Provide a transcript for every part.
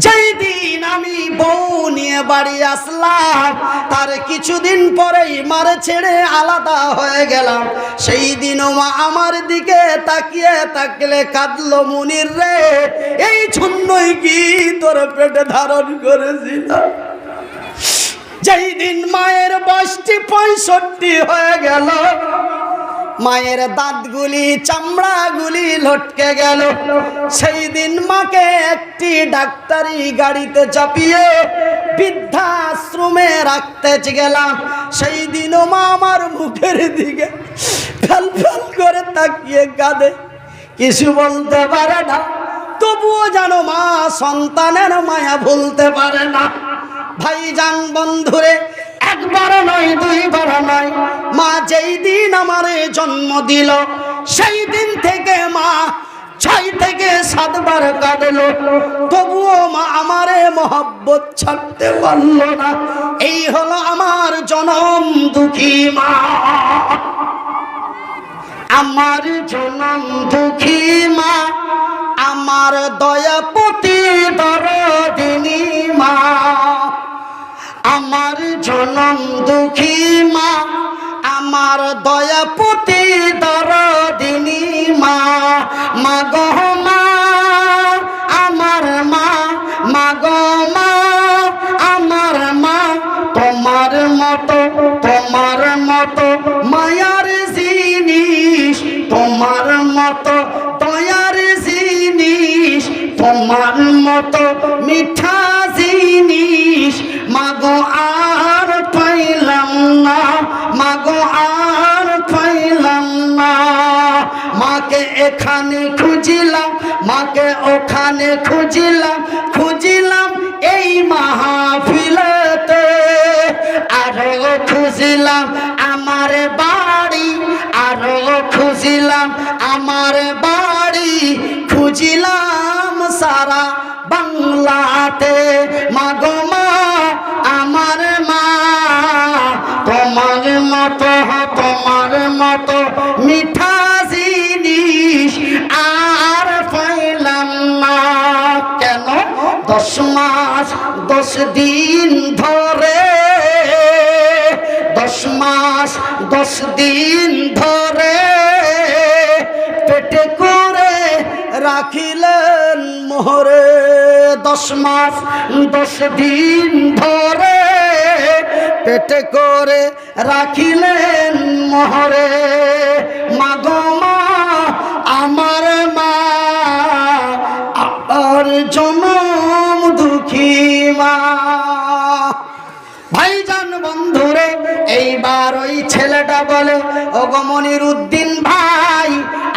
যেই দিন আমি বউ নিয়ে বাড়ি আসলাম, তার কিছুদিন পরেই মারে ছেড়ে আলাদা হয়ে গেলাম। সেই দিনও মা আমার দিকে তাকিয়ে থাকলে কাঁদলো, মুনির রে এই জন্যই কি তোর পেটে ধারণ করেছিলাম। যেই দিন মায়ের বয়সটি 65 হয়ে গেল, মায়ের দাঁতগুলি চামড়াগুলি লটকে গেল, সেই দিন মাকে একটি ডাক্তারি গাড়িতে চাপিয়ে বৃদ্ধাশ্রমে রাখতে গেলাম। সেই দিনও মা আমার মুখের দিকে ফেল ফেল করে তাকিয়ে কাঁদে, কিছু বলতে পারে না, তবুও জানো মা সন্তানের মায়া ভুলতে পারে না। ভাইজান বন্ধুরে, একবার নয় দুইবার নয়, মা যেই দিন আমারে জন্ম দিল সেই দিন থেকে মা 6 থেকে 7 বার কাঁদলো, তবুও মা আমারে মহব্বত ছাড়তে পারল না। এই হলো আমার জনম দুঃখী মা, আমার জনম দুঃখী মা, আমার দয়াপতি দরদিনী মা, আমার জনম দুঃখী মা, আমার দয়াপতি দরদিনী মা। মাগো মা আমার মা, মাগো মা আমার মা, তোমার মতো মায়ার জিনিস, তোমার মতো দয়ার জিনিস, তোমার মতো মিঠা জিনিস মাগো আর পাইলাম না, মাগো আর পাইলাম না। মাকে এখানে খুঁজিলাম, মাকে ওখানে খুঁজিলাম, খুঁজিলাম এই মাহফিলেতে, আরো খুঁজিলাম আমার বাড়ি, আরো খুঁজিলাম আমার বাড়ি, খুঁজিলাম সারা বাংলাতে। মাগো মা আমার মা, তোমার মতো মিঠা জিনিস আর পাইলাম না। কেন 10 মাস 10 দিন ধরে, 10 মাস 10 দিন ধরে পেটে করে রাখিলেন মোহরে, 10 মাস 10 দিন ধরে পেটে করে রাখিলেন মোহরে। মাগো মা আমার মা, আর জনম দুঃখী মা। ভাইজান বন্ধুরে, এইবার ওই ছেলেটা বলে, ওগো মনির উদ্দিন ভাই,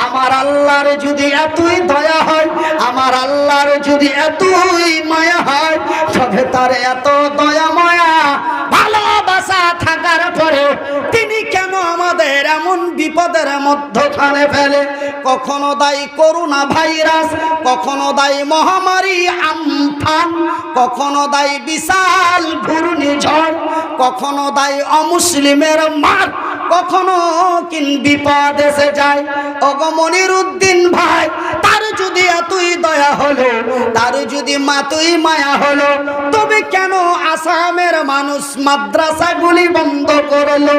আমার আল্লাহর যদি এতই দয়া হয়, আমার আল্লাহর যদি এতই মায়া হয়, তবে তার এত দয়া মায়া ভালোবাসা থাকার পরে তিনি কেন আমাদের এমন বিপদের মধ্যখানে ফেলে? কখনো দায়ী করোনা ভাইরাস, কখনো দায়ী মহামারী আমফান, কখনো দায়ী বিশাল ঘূর্ণিঝড়, কখনো দায়ী অমুসলিমের মার, কখনো কিন বিপদ এসে যায়। ওগো মনির উদ্দিন ভাই, তার যদি এতই দয়া হলো, তার যদি মাতই মায়া হলো, তবে কেন আসামের মানুষ মাদ্রাসাগুলি বন্ধ করলো?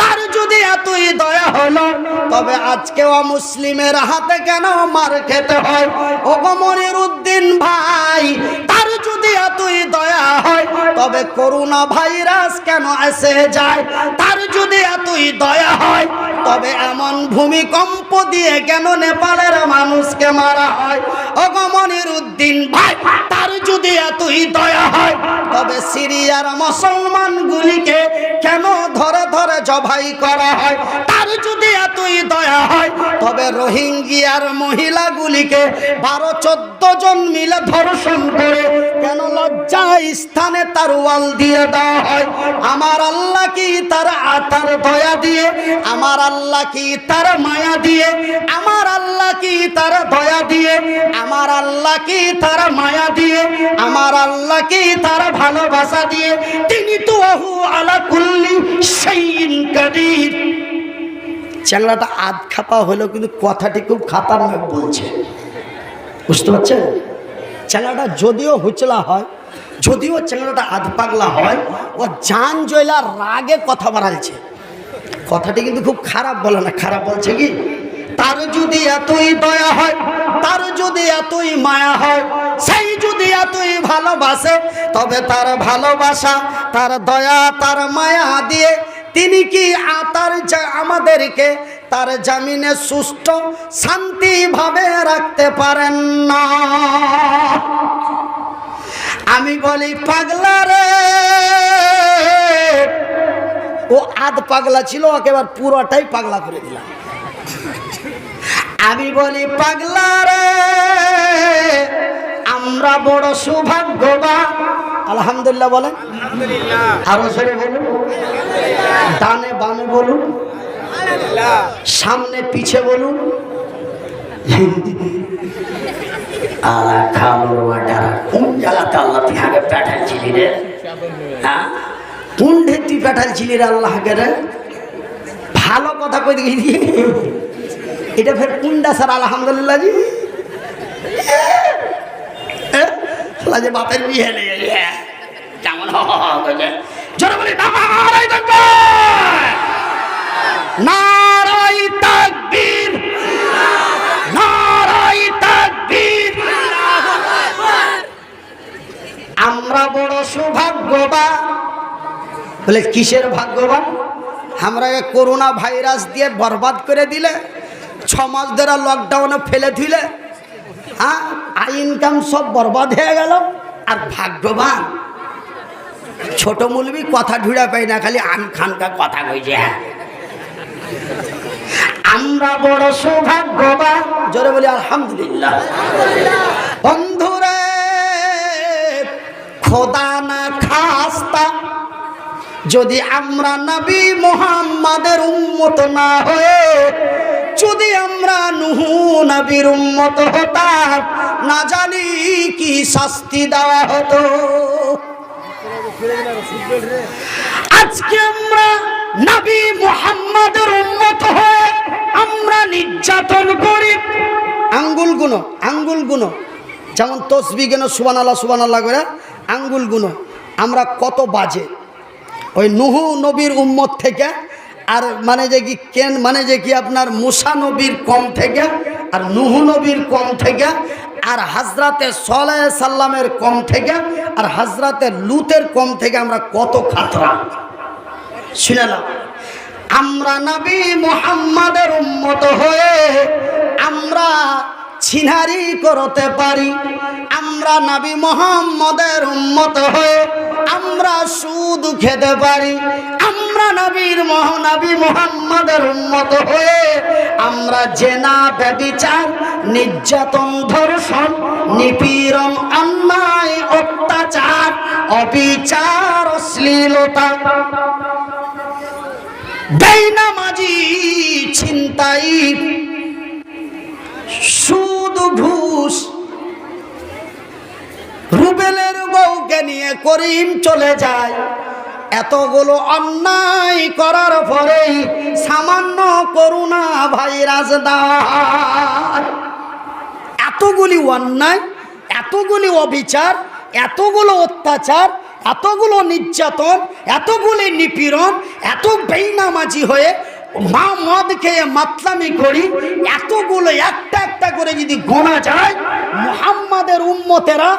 তার যদি এতই দয়া হলো, তবে আজকেও মুসলিমের হাতে কেন মার খেতে হয়? ওগো মনির উদ্দিন ভাই, তার যদি এতই দয়া হয়, তবে করোনা ভাইরাস কেন এসে যায়? তার যদি এতই দয়া হয়, তবে এমন ভূমিকম্প দিয়ে কেন নেপালের মানুষকে মারা হয়? ওগো মনির উদ্দিন ভাই, তার যদি এতই দয়া হয়, তবে সিরিয়ার মুসলমানগুলিকে কেন ধরে ধরে জবাই করা হয়? তার যদি এতই দয়া হয়, তবে রোহিঙ্গিয়ার মহিলাগুলিকে 12-14 জন মিলে ধর্ষণ করে কেন লজ্জা স্থানে তার ওয়াল দিয়ে দেওয়া হয়? আমার আল্লাহ কি তার দয়া দিয়ে, আমার আল্লাহ কি তার মায়া দিয়ে, আমার আল্লাহ কি তার দয়া দিয়ে, আমার আল্লাহ কি তার মায়া দিয়ে, আমার আল্লাহ কি তার ভালোবাসা দিয়ে? তিনি তো আলা কুল্লি শাইইন কাদির। চ্যাংড়াটা আধ খাপা হলো, কিন্তু কথাটি খুব খাতারনাক বলছে, বুঝতে পারছেন? চ্যাংড়াটা যদিও হুচলা হয়, যদিও চ্যাংড়াটা আধ পাগলা হয়, ও জান জয়লা রাগে কথা বাড়ালছে। কথাটি কিন্তু খুব খারাপ বলে না, খারাপ বলছে কি, তার যদি এতই দয়া হয়, তার যদি এতই মায়া হয়, সেই যদি এতই ভালোবাসে, তবে তার ভালোবাসা, তার দয়া, তার মায়া দিয়ে তিনি কি আমাদেরকে তার জামিনে সুস্থ শান্তিভাবে রাখতে পারেন না? আমি বলি পাগলা রে, ও আধ পাগলা ছিল, ওকে এবার পুরোটাই পাগলা করে দিলাম। আমি বলি পাগলা রে, আমরা বড় সৌভাগ্যবান। আলহামদুলিল্লাহ বলেন, আরো জোরে বলুন, ডানে বামে বলুন, সামনে পিছে বলুন। কোন জায়গাতে আল্লাহ তুই আগে পাঠাইছিলি রে? হ্যাঁ, কোন তুই পাঠাইছিলি রে আল্লাহকে রে? ভালো কথা কই দিই, এটা ফের কোনটা স্যার? আলহামদুলিল্লাহ জি, যে বাপের বিয়ে নেই কেমন জোরে বলি নারাই তাকবীর, নারাই তাকবীর, নারাই তাকবীর। আমরা বড় সৌভাগ্যবান। বলে কিসের ভাগ্যবান? আমরা করোনা ভাইরাস দিয়ে বরবাদ করে দিলে, 6 মাস ধরে লকডাউনে ফেলে দিলে, হ্যাঁ, ইনকাম সব বরবাদ হয়ে গেল। আর ভাগ্যবান ছোট মুলবি কথা ঢুড়া পাই না, খালি আন খানকা কথা কইছে। আমরা বড় সৌভাগ্যবান, জোরে বলি আলহামদুলিল্লাহ। বন্ধুরে, খোদা না খাস্তা যদি আমরা নবী মুহাম্মাদের উম্মত না হয়ে, যদি আমরা নূহ নবীর উম্মত হতাম, না জানি কি শাস্তি দেওয়া হতো। আজকে আমরা নবী মুহাম্মাদের উম্মত হয়ে আমরা নির্যাতন করি। আঙ্গুল গুনো, আঙ্গুল গুনো, যেমন তসবিহ কেন সুবহানাল্লাহ সুবহানাল্লাহ করে আঙ্গুল গুনো। আমরা কত বাজে ওই নূহ নবীর উম্মত থেকে, আর মানে যে কি কেন, মানে যে কি আপনার মুসা নবীর কম থেকে, আর নূহ নবীর কম থেকে, আর হযরতে সালেহ সাল্লামের কম থেকে, আর হযরতে লুতের কম থেকে আমরা কত খাতরা। শুনে নাও, আমরা নবী মুহাম্মাদের উম্মত হয়ে আমরা ছিনারি করতে পারি, আমরা নবী মুহাম্মাদের উম্মত হয়ে আমরা সুদ খেতে পারি, আমরা নবী মুহাম্মাদের উম্মত হয়ে আমরা জেনা, ব্যভিচার, নির্যাতন, ধর্ষণ, নিপীড়ন, অন্যায়, অত্যাচার, অবিচার, অশ্লীলতা, বেনামাজি, ছিনতাই, সুদ, ঘুষ, রুবেলের বউকে নিয়ে করিম চলে যায়। এতগুলো অন্যায় করার পরেই সামান্য করোনা ভাইরাস দেয়। এতগুলি অন্যায়, এতগুলি অবিচার, এতগুলো অত্যাচার, এতগুলো নির্যাতন, এতগুলি নিপীড়ন, এত বেনামাজি হয়ে মা মদ খেয়ে মাতলামি করি, এতগুলো একটা একটা করে যদি গোনা যায়, মুহাম্মাদের উম্মতেরা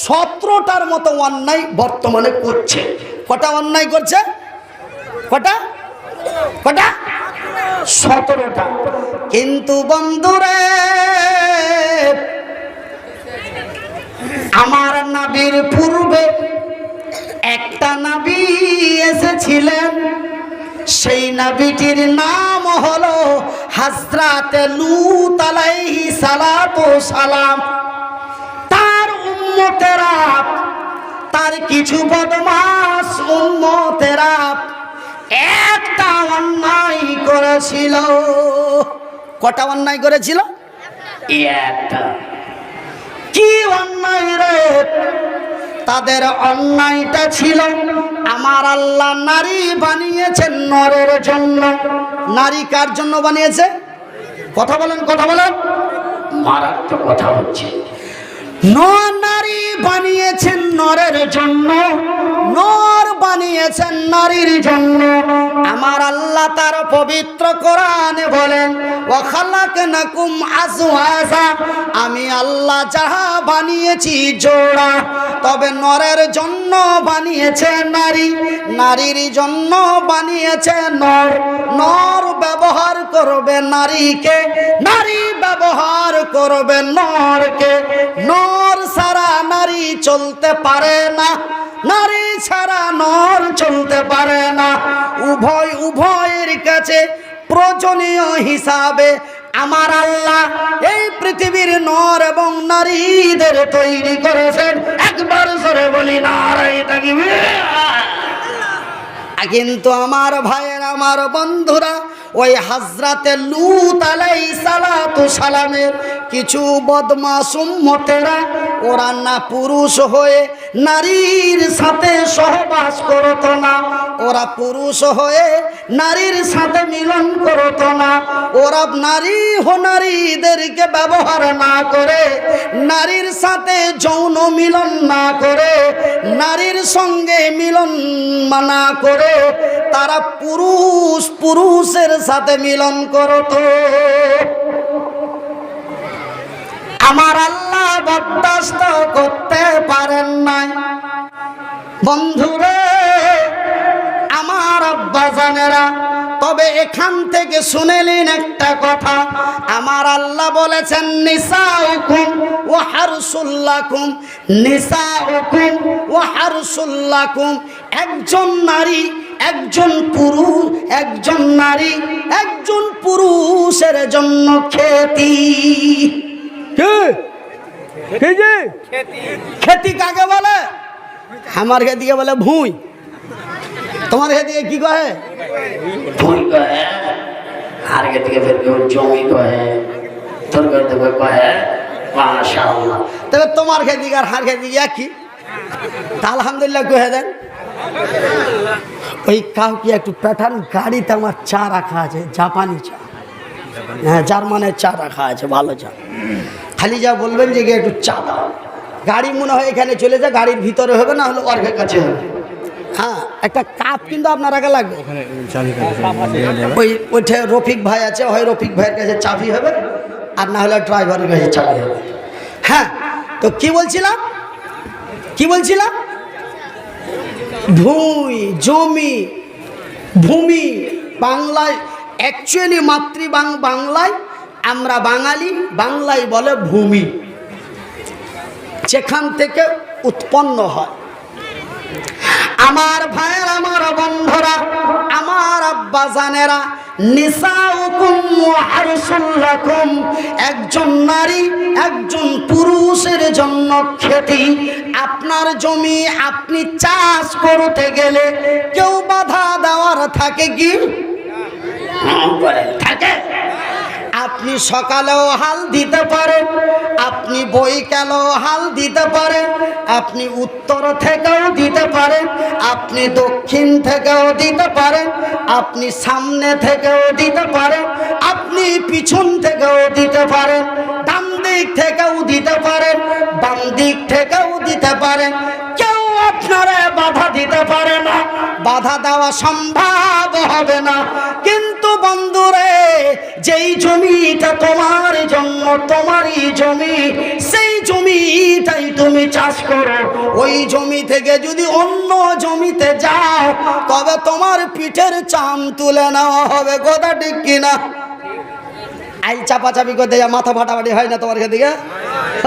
17টার মতো অন্যায় বর্তমানে করছে। কটা অন্যায় করছে? কটা? 17টা। কিন্তু বন্ধুরে, আমার নবীর পূর্বে একটা নবী এসেছিলেন, সেই নবীটির নাম হলো হযরতে লূত আলাইহিস সালাতু সালাম। তার উম্মতেরা, তার কিছু বদমাশ উম্মতেরা একটা অন্যায় করেছিল। কটা অন্যায় করেছিল? একটা। কি অন্যায় রে? তাদের অন্যায়টা ছিল, আমার আল্লাহ নারী বানিয়েছেন নরের জন্য। নারী কার জন্য বানিয়েছে? কথা বলেন, কথা বলেন, মারাত্মক কথা হচ্ছে। নর নারী বানিয়েছেন নরের জন্য, নর বানিয়েছেন নারীর জন্য। আমার আল্লাহ তার পবিত্র কোরআনে বলেন, ওয়া খালাকনাকুম আজওয়াজা, আমি আল্লাহ যাহা বানিয়েছি জোড়া, তবে নরের জন্য বানিয়েছে নারী, নারীর জন্য বানিয়েছে নর। নর ব্যবহার করবে নারীকে, নারী ব্যবহার করবে নরকে। নর ছাড়া নারী চলতে পারে না, নারী ছাড়া নর চলতে পারে না। উভয়ের কাছে প্রয়োজনীয় হিসাবে আমার আল্লাহ এই পৃথিবীর নর এবং নারীদের তৈরি করেছেন। একবার জোরে বলি নারায়ে তাকবীর। কিন্তু আমার ভাইয়ের, আমার বন্ধুরা, ওই হযরতে লূত আলাইহিস সালাতু সালামের কিছু বদমাশ উম্মতেরা, ওরা না পুরুষ হয়ে নারীর সাথে সহবাস করত না, ওরা পুরুষ হয়ে নারীর সাথে মিলন করত না। ওরা নারীদেরকে ব্যবহার না করে, নারীর সাথে যৌন মিলন না করে, নারীর সঙ্গে মিলন না করে তারা পুরুষের সাথে মিলন করত। আমার আল্লাহ বরদাস্ত করতে পারেন নাই। বন্ধুরে, আমার আব্বা জানেরা, তবে এখান থেকে শুনে নিন একটা কথা। আমার আল্লাহ বলেছেন, নিসাউকুম ওয়া হারসুল লাকুম, নিসাউকুম ওয়া হারসুল লাকুম। একজন নারী, একজন পুরুষ, একজন নারী, একজন পুরুষের জন্য খেতি। খেতি কাকে বলে? আমার খেতিকে বলে ভুঁই। তোমার খেতিকে কি কহে? ভুঁই কহে। আর খেতিকে ফের কেউ জমি কহে, তোর খেতিকে কহে মাশাআল্লাহ। তবে তোমার খেতিকে আর হার খেতিকে একই, আলহামদুলিল্লাহ কহে দেন। ওই কাউ কি একটু প্যাটার্ন গাড়িতে আমার চা রাখা আছে, জাপানি চা, হ্যাঁ জার্মানের চা রাখা আছে, ভালো চা। খালি যা বলবেন যে একটু চা দাও, গাড়ি মনে হয় এখানে চলে যায়, গাড়ির ভিতরে হবে না হলে অর্ঘের কাছে হবে। হ্যাঁ, একটা কাপ কিন্তু আপনার আগে লাগবে। ওইটা রফিক ভাই আছে, হয় রফিক ভাইয়ের কাছে চাবি হবে, আর না হলে ড্রাইভারের কাছে চাবি হবে। হ্যাঁ, তো কি বলছিলাম, কি বলছিলাম? ভুঁই, জমি, ভূমি বাংলায় অ্যাকচুয়ালি বাংলায় আমরা বাঙালি, বাংলায় বলে ভূমি, যেখান থেকে উৎপন্ন হয়। আমার ভাইয়ের, আমার বন্ধুরা, আমার আব্বা জানেরা, নিসাউকুম ওয়া হারসুল লাকুম, একজন নারী, একজন পুরুষের জন্য খেতি। আপনার জমি আপনি চাষ করতে গেলে কেউ বাধা দেওয়ার থাকে কি? থাকে। আপনি সকালেও হাল দিতে পারেন, আপনি বৈকালেও হাল দিতে পারেন, আপনি উত্তর থেকেও দিতে পারেন, আপনি দক্ষিণ থেকেও দিতে পারেন, আপনি সামনে থেকেও দিতে পারেন, আপনি পিছন থেকেও দিতে পারেন, ডান দিক থেকেও দিতে পারেন, বাম দিক থেকেও দিতে পারেন। কেউ আপনারা বাধা দিতে পারে না, বাধা দেওয়া সম্ভব হবে না। কিন্তু বন্ধুরে, যেই জমিটা তোমার জন্য, তোমারই জমি, সেই জমিটাই তুমি চাষ করো। ওই জমি থেকে যদি অন্য জমিতে যাও, তবে তোমার পিঠের চাম তুলে নেওয়া হবে। কথা ঠিক কিনা? আইল চাপাচাপি করতে যা মাথা ফাটাফাটি হয় না তোমার দিকে?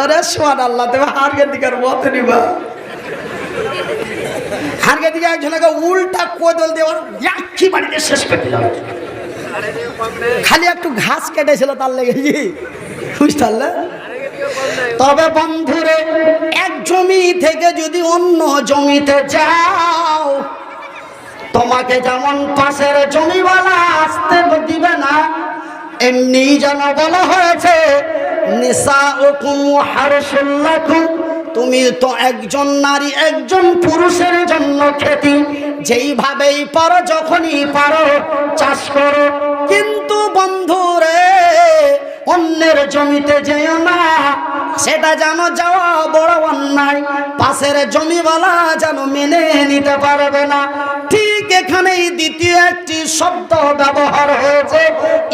আরে সুবহানাল্লাহ, তুমি হারকে দিকের মত নিবা। হারকে দিকে একজনকে উল্টা কোদল দেওয়ার একই বাড়িতে শেষ করতে যাবে। খালি একটু ঘাস কেটেছিল তার লেগেছি, বুঝতে পারলে? তবে বন্ধুরে, এক জমি থেকে যদি অন্য জমিতে যাও, তোমাকে যেমন পাশের জমিওয়ালা আসতে দিবে না, এমনি যেন বলা হয়েছে নিসাউকুম হারসুল লাকুম, তুমি তো একজন নারী, একজন পুরুষের জন্য খেতি। যেইভাবেই পারো, যখনই পারো চাষ করো। কিন্তু বন্ধুরে, অন্যের জমিতে যেও না, সেটা যেন যাওয়া বড় অন্যায়, পাশের জমিওয়ালা যেন মেনে নিতে পারবে না। ঠিক এখানেই দ্বিতীয় একটি শব্দ ব্যবহার হয়েছে,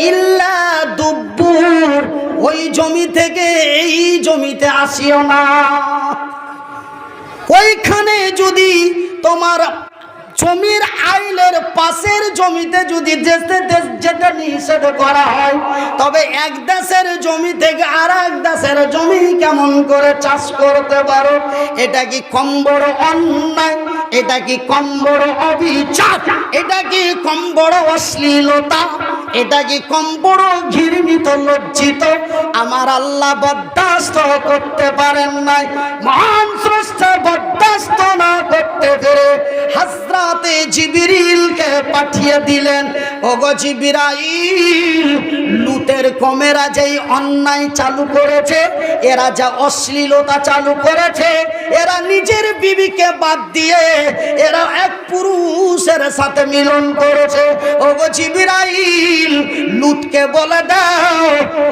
ইল্লা দুব্বুর, ওই জমি থেকে এই জমিতে আসিও না। ওইখানে যদি তোমার জমির আইলের পাশের জমিতে যদি যেতে নিষেধ করা হয়, তবে এক দেশের জমি থেকে আর এক দেশের জমি কেমন করে চাষ করতে পারো? এটা কি কম বড় অন্যায়? এটা কি কম বড় অবিচার? এটা কি কম বড় অশ্লীলতা? এটা কি কম বড় ঘৃণিত লজ্জিত? আমার আল্লাহ বরদাস্ত করতে পারেন নাই। মহান স্রষ্টা বরদাস্ত না করতে পেরে হযরতে জিবরিলকে পাঠিয়ে দিলেন, ওগো জিবরাইল, লুতের কমেরা যেই অন্যায় চালু করেছে, এরা যা অশ্লীলতা চালু করেছে, এরা নিজের বিবিকে বাদ দিয়ে এরা এক পুরুষের সাথে মিলন করেছে। ওগো জিবরাইল, লুতকে বলে দাও,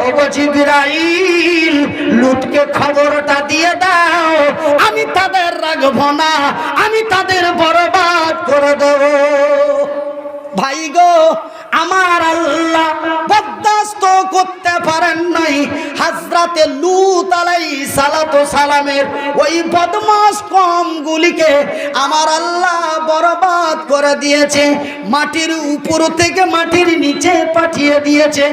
ওগো জিবরাইল, লুতকে খবরটা দিয়ে দাও, আমি তাদের রাখবো না, আমি তাদের বরবাদ করে দেব। ভাই গো, আমার আল্লাহ বরদাস্ত করতে পারেন নাই হযরতে লূত আলাইহিস সালাতু সালামের ওই বদমাশ কওমগুলিকে। আমার আল্লাহ বরবাদ করে দিয়েছে, মাটির উপর থেকে মাটির নিচে পাঠিয়ে দিয়েছে,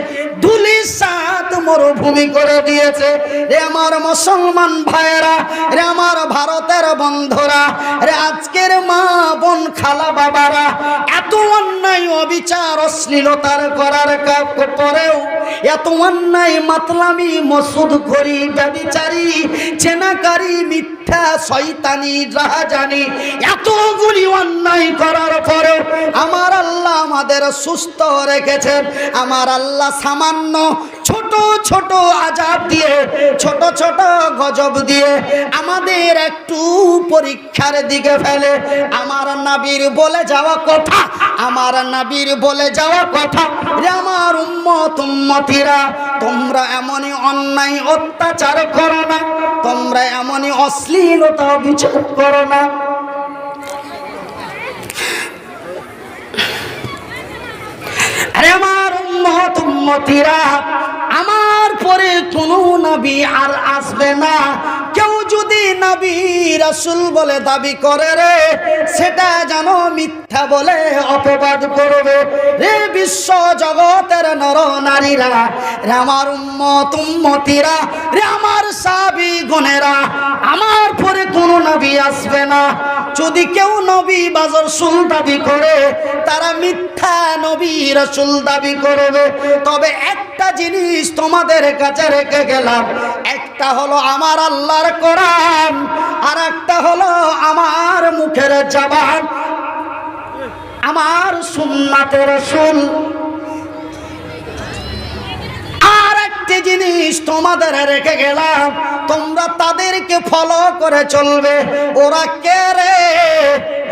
ধুলিসাৎ মরুভূমি করে দিয়েছে। রে আমার মুসলমান ভাইরা, রে আমার ভারতের বন্ধুরা, রে আজকের মা বোন খালা বাবারা, এত অন্যায় অবিচার অশ্লীলতার করার পরেও, এত অন্যায় মাতলামি মসুদখোরি ব্যভিচারী চেনাকারী মিথ্যা শয়তানি রাহাজানি, এতগুলি অন্যায় করার পরেও আমার আল্লাহ আমাদের সুস্থ রেখেছেন। আমার আল্লাহ সামান্য ছোট ছোট আযাব দিয়ে, ছোট ছোট গজব দিয়ে আমাদের একটু পরীক্ষার দিকে ফেলে। আমার নবীর বলে যাওয়া কথা, আমার নবীর বলে যাওয়া কথা, রে আমার উম্মত উম্মতিরা, তোমরা এমনই অন্যায় অত্যাচার করো না, তোমরা এমনই অশ্লীলতা অবিচার করো না। আরে আমার উম্মত উম্মতিরা, আমার পরে কোনো নবী আর আসবে না। কেউ যদি নবী রাসূল বলে দাবি করে রে, সেটা যেন মিথ্যা বলে অপবাদ করবে। রে বিশ্ব জগতের নর নারীরা, রে আমার উম্মত উম্মতিরা, রে আমার সাহাবী গণেরা, আমার পরে কোনো নবী আসবে না। যদি কেউ নবী বা রাসূল দাবি করে, তারা মিথ্যা নবী রাসূল দাবি করবে। তবে একটা জিনিস তোমাদের কাছে রেখে গেলাম, একটা হলো আমার আল্লাহর কোরআন, আর একটা হলো আমার মুখের জবান, আমার সুন্নাতে রাসূল। আর একটা জিনিস তোমাদের রেখে গেলাম, তোমরা তাদেরকে ফলো করে চলবে। ওরা কে রে?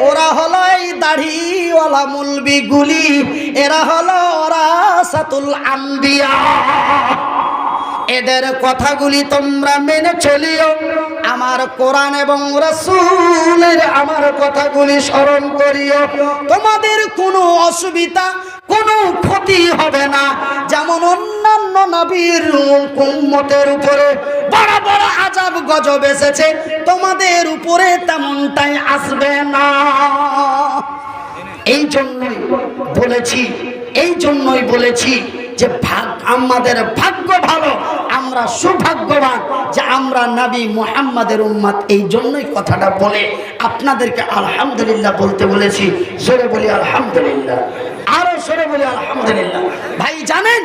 ওরা হলো এই দাড়িওয়ালা মুলবিগুলি, এরা হলো ওরাসাতুল আম্বিয়া। এদের কথাগুলি তোমরা মেনে চলিও, আমার কোরআন এবং রাসূলের আমার কথাগুলি স্মরণ করিও। তোমাদের কোনো অসুবিধা, কোনো ক্ষতি হবে না। যেমন অন্যান্য নবীর উম্মতের উপরে বড় বড় আযাব গজব এসেছে, তোমাদের উপরে তেমনটাই আসবে না। এই জন্যই বলেছি যে আমাদের ভাগ্য ভালো, আমরা সৌভাগ্যবান যে আমরা নবী মুহাম্মাদের উম্মত। এই জন্যই কথাটা বলে আপনাদেরকে আলহামদুলিল্লাহ বলতে বলেছি। জোরে বলি আলহামদুলিল্লাহ, আরো জোরে বলি আলহামদুলিল্লাহ। ভাই জানেন,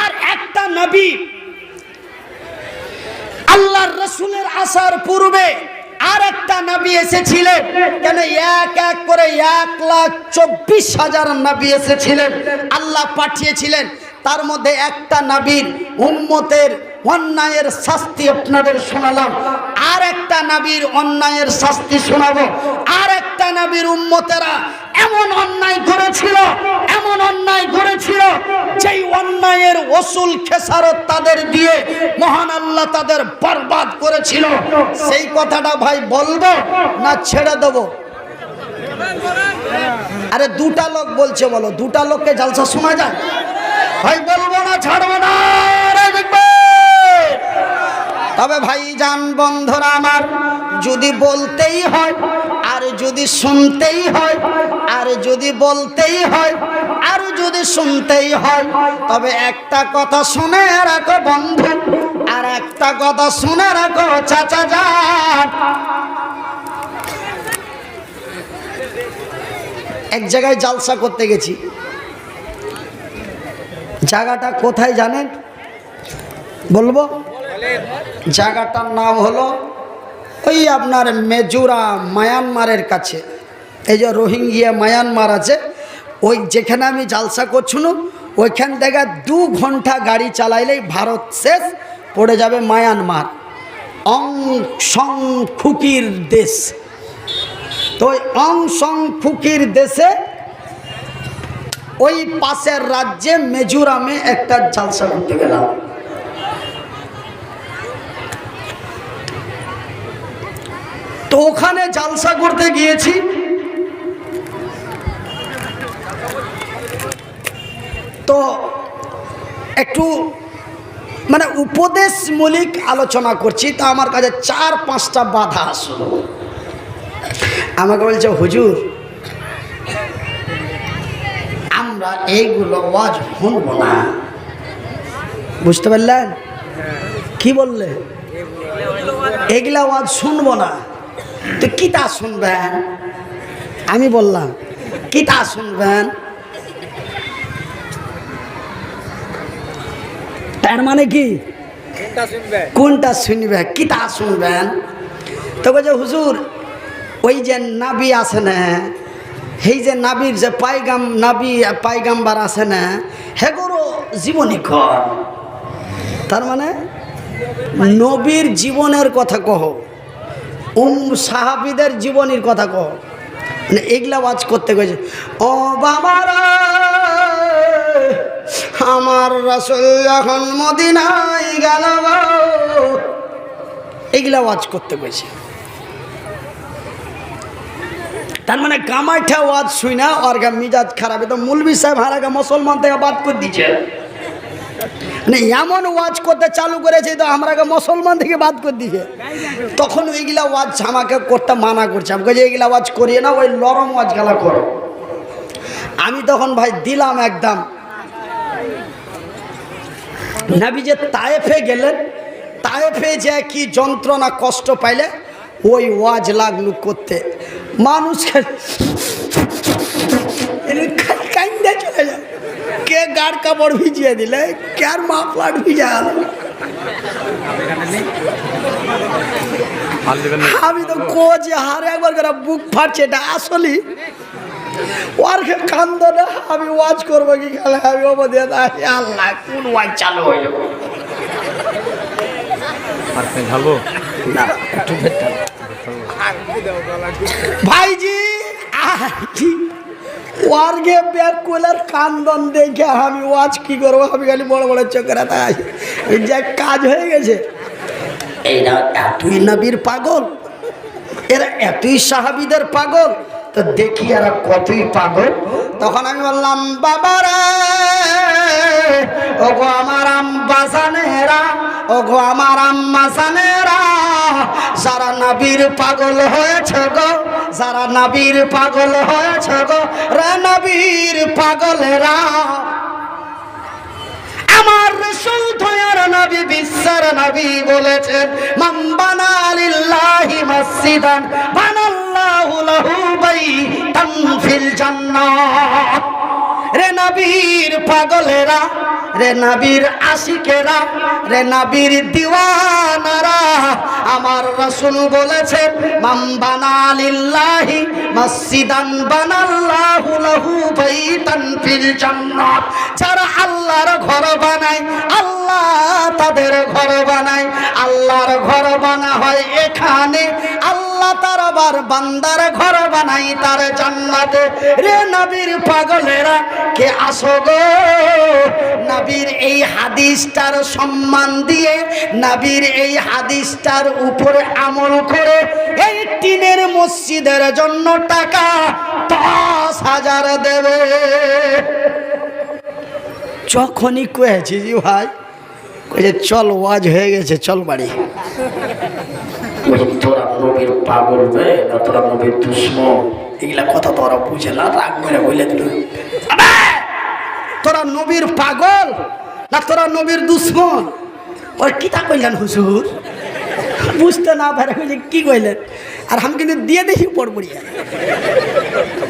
আর একটা নবী আল্লাহর রাসূলের আসার পূর্বে আর একটা নবী এসেছিলেন। কেন এক এক করে 1,24,000 নবী এসেছিলেন, আল্লাহ পাঠিয়েছিলেন। তার মধ্যে একটা নবীর উম্মতের অন্যায়ের শাস্তি আপনাদের শোনালাম, আর একটা নবীর অন্যায়ের শাস্তি শোনাবো, আর একটা একটা নবীর উম্মতেরা এমন অন্যায় করেছিল, এমন অন্যায় করেছিল, যেই অন্যায়ের ওসুল খেসারত তাদের দিয়ে মহান আল্লাহ তাদের বরবাদ করেছিল। সেই কথাটা ভাই বলবো না ছেড়ে দেবো? আরে দুটা লোক বলছে, বলো দুটা লোককে জালসা শোনা যায়? ভাই বলবো না ছাড়বো না? তবে ভাই জান বন্ধুরা আমার, যদি বলতেই হয় আর যদি শুনতেই হয়, আর যদি বলতেই হয় আর যদি শুনতেই হয়, তবে একটা কথা শুনে রাখো বন্ধু, আর একটা কথা শুনে রাখো চাচা যান। এক জায়গায় জালসা করতে গেছি, জায়গাটা কোথায় জানেন? বলবো? জায়গাটার নাম হলো ওই আপনার মেজুরা, মায়ানমারের কাছে। এই যে রোহিঙ্গিয়া মায়ানমার আছে, ওই যেখানে আমি জালসা করছিল ওইখান থেকে 2 ঘন্টা গাড়ি চালাইলেই ভারত শেষ, পড়ে যাবে মায়ানমার, অং সং ফুকির দেশ। তো ওই অং সং ফুকির দেশে ওই পাশের রাজ্যে মিজোরামে একটা জালসা করতে গেলাম। তো ওখানে জালসা করতে গিয়েছি, তো একটু মানে উপদেশমূলক আলোচনা করছি, তা আমার কাছে 4-5টা বাধা আসলো। আমাকে বলছে, হুজুর আমরা এইগুলো ওয়াজ শুনবো না। বুঝতে পারলেন কি বললে? এগুলা ওয়াজ শুনবো না। তো কিতা শুনবেন? আমি বললাম কিতা শুনবেন? তার মানে কি কোনটা শুনবে, কিতা শুনবেন? তো বলছে, হুজুর ওই যে নাবি আছে না, সেই যে নাবির যে নাবি পাইগাম্বার আছে না, হেগোরও জীবনী কর। তার মানে নবীর জীবনের কথা কহ, সাহাবীদের জীবনীর কথা কহ, মানে এগুলা ওয়াজ করতে গেছে। ও বাবারা, আমার রাসূল যখন মদিনায় গেল, এগুলা ওয়াজ করতে গেছে। তার মানে কামাইঠা ওয়াজ শুই না আর মিজাজ খারাপ। তো মৌলভী সাহেব হারাকে মুসলমান থেকে বাদ করে দিচ্ছে, মানে এমন ওয়াজ করতে চালু করেছে তো আমরাকে মুসলমান থেকে বাদ করে দিছে। তখন ওইগুলা ওয়াজ আমাকে করতে মানা করছে, আমাকে যে এইগুলা ওয়াজ করিয়ে না, ওই নরম ওয়াজ গেলা করো। আমি তখন ভাই দিলাম একদম। নবী যে তায়েফে গেলেন, তায়েফে যে কি যন্ত্রণা কষ্ট পাইলে ওই ওয়াজ লাগলো করতে। মানুষকে কান্দে চলে যায়, কে গাড় কাপড় ভিজিয়ে দিলে, কার মাফলার ভিজা গেল। আমি তো কোচ হারে একবার করে বুক ফাটছে, এটা আসলে ওর কান্দ না। আমি ওয়াজ করবো কি খেলে, আমি অবধি আল্লাহ কোন ওয়াজ চালু হইল ভাইজি। ওয়ার্গে ব্যাগ কোলার কান্দন দেখে আমি ওয়াজ কি করবো, আমি খালি বড় বড় চোখের তাই যে কাজ হয়ে গেছে। এরা এতই নবীর পাগল, এরা এতই সাহাবীদের পাগল, তো দেখি এরা কতই পাগল। তখন আমি বললাম, বাবারা, ওগো আমার আম্বাসানেরা, ওগো আমার আম্মাসানেরা, যারা নবীর পাগল হয়েছে গো, যারা নবীর পাগল হয়েছে গো, রে নবীর পাগলেরা, আমার রাসূল দয়ার নবী বিশ্বের নবী বলেছেন, মান বানা লিল্লাহি মসজিদান বানাল্লাহু লাহু বাইতান ফিল জান্নাহ। রে নবীর পাগলেরা, রে নবীর আশিকেরা, রে নবীর দিওয়ানারা, আমার রাসূল বলেছেন, মান বানা লিল্লাহি মসজিদান বানাল্লাহু লাহু বাইতান ফিল জান্নাহ। যারা আল্লাহর ঘর বানায়, আল্লাহ তাদের ঘর বানায়। আল্লাহর ঘর বানা হয় এখানে, আল্লাহ তার আবার আমার বান্দার ঘর বানাই তার জান্নাতে। রে নবীর পাগলেরা কে আসো গো, নবীর এই হাদিসটার সম্মান দিয়ে, নবীর এই হাদিসটার উপরে আমল করে এই টিনের মসজিদের জন্য টাকা 10,000 দেবে। যখনই কয়েছি জি ভাই, কয়ে চল ওয়াজ হয়ে গেছে, চল বাড়ি। তোরা নবীর পাগল রে না তোরা নবীর দুশ্মন, এগুলা কথা তোরা বুঝে না, রাগ করে বলে দিল। তোরা নবীর পাগল না তোরা নবীর দুশ্মন? ওর কিতা কইলেন হুজুর? বুঝতে না পারে কি কইলেন, আর আমি কিন্তু দিয়ে দেখি পড়বড়িয়া।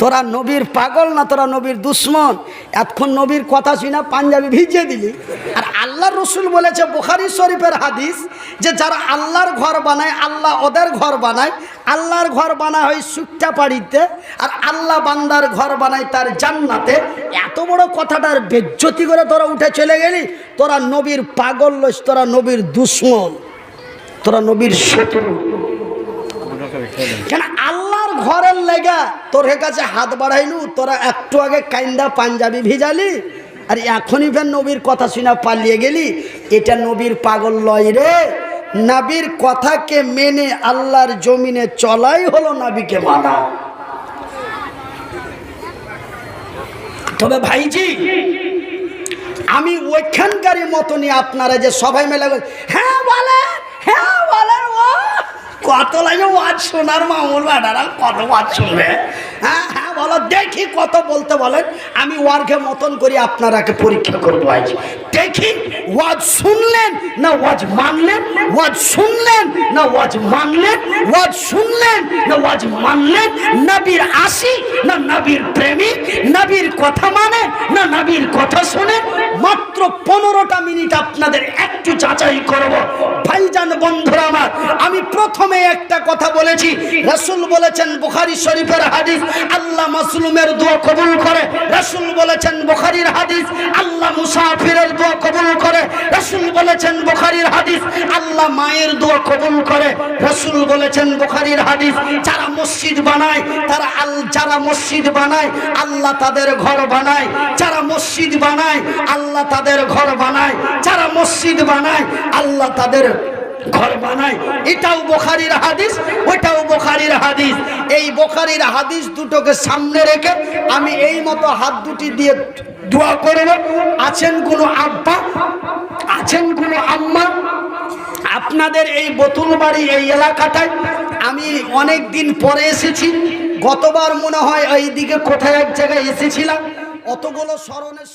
তোরা নবীর পাগল না তোরা নবীর দুশ্মন? এতক্ষণ নবীর কথা শুনা পাঞ্জাবি ভিজিয়ে দিলি। আর আল্লাহর রসুল বলেছে বুখারী শরীফের হাদিস, যে যারা আল্লাহর ঘর বানায় আল্লাহ ওদের ঘর বানায়। আল্লাহর ঘর বানায় হয় সুট্টা পাড়িতে, আর আল্লাহ বান্দার ঘর বানায় তার জান্নাতে। এত বড় কথাটার বেজ্জতি করে তোরা উঠে চলে গেলি। তোরা নবীর পাগল লইস, তোরা নবীর দুশ্মন, তোরা নবীর শত্রু। কেন আল্লাহর ঘরের লেগা তোর কাছে হাত বাড়াইলু, তোরা একটু আগে কাইন্দা পাঞ্জাবি ভিজালি, আর এখনই ফের নবীর কথা শুনা পালিয়ে গেলি। এটা নবীর পাগল লয় রে। নবীর কথাকে মেনে আল্লাহর জমিনে চলাই হলো নবীকে মানা। তবে ভাইজি, আমি ওইখানকারই মতনই আপনারা যে সবাই মেলে হ্যাঁ বলেন, হ্যাঁ বলেন, ও কত লাগে ওয়াজ শোনার মামুল বেটারা, কত ওয়াজ শুনবে? হ্যাঁ হ্যাঁ বলো দেখি, কত বলতে বলেন। আমি ওয়ার্কে মতন করি আপনারাকে পরীক্ষা করবো আজ। দেখি ওয়াজ শুনলেন না ওয়াজ মানলেন, ওয়াজ শুনলেন না ওয়াজ মানলেন, ওয়াজ শুনলেন না ওয়াজ মানলেন। নবীর আশিক না নবীর প্রেমিক, নবীর কথা মানে না নবীর কথা শুনে। মাত্র 15টা মিনিট আপনাদের একটু যাচাই করব। ভাইজান বন্ধুরা আমার, আমি প্রথমে একটা কথা বলেছি। রাসূল বলেছেন বুখারী শরীফের হাদিস, আল্লাহ মাসলুমের দোয়া কবুল করে। রাসূল বলেছেন বুখারীর হাদিস, আল্লাহ মুসাফিরের দোয়া কবুল করে। রাসূল বলেছেন বুখারীর হাদিস, আল্লাহ মায়ের দোয়া কবুল করে। রাসূল বলেছেন বুখারীর হাদিস, যারা মসজিদ বানায় তারা যারা মসজিদ বানায় আল্লাহ তাদের ঘর বানায়। যারা মসজিদ বানায় আল্লাহ তাদের ঘর বানায়। যারা মসজিদ বানায় আল্লাহ তাদের ঘর বানায়। এটাও বুখারীর হাদিস, ওটাও বুখারীর হাদিস। এই বুখারীর হাদিস দুটোকে সামনে রেখে আমি এই মতো হাত দুটি দিয়ে দোয়া করব। আছেন কোনো আব্বা, আছেন কোনো আম্মা আপনাদের এই বোতলবাড়ি এই এলাকাটায়? আমি অনেক দিন পরে এসেছি। গতবার মনে হয় এইদিকে কোথায় এক জায়গায় এসেছিলাম, অতগুলো স্মরণে